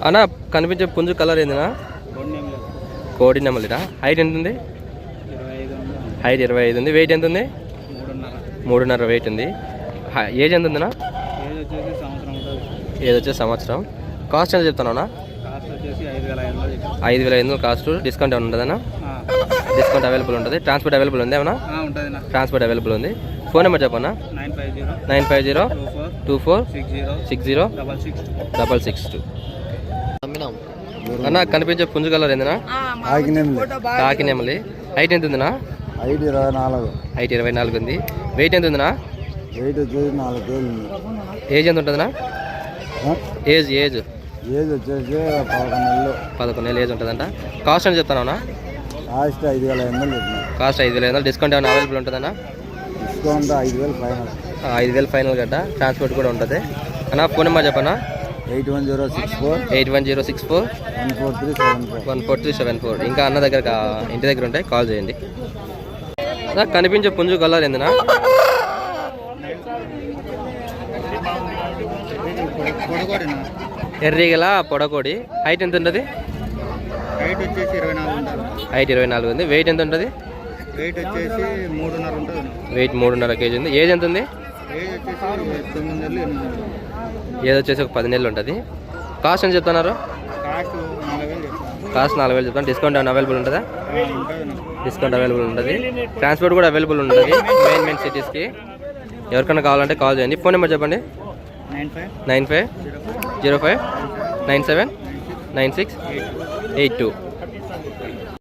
అన్న కనిపించే పుంజు కలర్ ఏందినా? కోడి నెమలిరా. హైట్ ఎంత ఉంది? హైట్ 25 ఉంది. వెయిట్ ఎంత ఉంది? 3.5 వెయిట్ ఉంది. ఏజ్ ఎంత ఉందినా? ఏజ్ వచ్చేసి సంవత్సరం. కాస్ట్ ఎంత చెప్తానా? 5,500 కాస్ట్. డిస్కౌంట్ ఏమైనా ఉంటుందన్నా? డిస్కౌంట్ అవైలబుల్ ఉంటుంది. ట్రాన్స్పోర్ట్ అవైలబుల్ ఉంది ఏమన్నా? ట్రాన్స్పోర్ట్ అవైలబుల్ ఉంది. ఫోన్ నెంబర్ చెప్పన్నా? 95024606662. అన్న కనిపించే పుంజు కలర్ ఏందినా? కాకి నెమలి. హైట్ ఎంత ఉందినా? హైట్ 24. హైట్ 24 ఉంది. వెయిట్ ఎంత ఉందినా? వెయిట్ వచ్చేసి 4 kg ఉంది. ఏజ్ ఎంత ఉంటుందినా? ఏజ్ ఏజ్ వచ్చేసి 11 నెలలు ఏజ్ ఉంటుందంట. కాస్ట్ అని చెప్తానా? కాస్ట్ 5,500. కాస్ట్ 5,500. డిస్కౌంట్ ఏమైనా అవైలబుల్ ఉంటుందన్నా? Discount 5,000 final. 5,000 ఫైనల్ గట్ట. ట్రాన్స్పోర్ట్ కూడా ఉంటుంది. అన్న ఫోన్ నెంబర్ చెప్పనా? 8106414374. 14374. ఇంకా అన్న దగ్గర ఇంటి దగ్గర ఉంటాయి, కాల్ చేయండి. నాకు కనిపించే పుంజు కలర్ ఏందినా? ఎర్రిగల పొడకోడి. హైట్ ఎంత ఉంటుంది? హైట్ వచ్చేసి 24. హైట్ 24 ఉంది. వెయిట్ ఎంత ఉంటుంది? వెయిట్ వచ్చేసి 3.5 ఉంటుంది. వెయిట్ 3.5 kg ఉంది. ఏజ్ ఎంత ఉంది? ఏజ్ వచ్చేసి 9 నెలలు 8 నెలలు. ఏజ్ వచ్చేసి ఒక 10 నెలలు ఉంటుంది. కాస్ట్ అని చెప్తున్నారు? కాస్ట్ 4,000 చెప్తాను. డిస్కౌంట్ ఏమైనా అవైలబుల్ ఉంటుందా? డిస్కౌంట్ అవైలబుల్ ఉంటుంది. ట్రాన్స్పోర్ట్ కూడా అవైలబుల్ ఉంటుంది మెయిన్ సిటీస్కి. ఎవరికైనా కావాలంటే కాల్ చేయండి. ఫోన్ నెంబర్ చెప్పండి. 9505979682.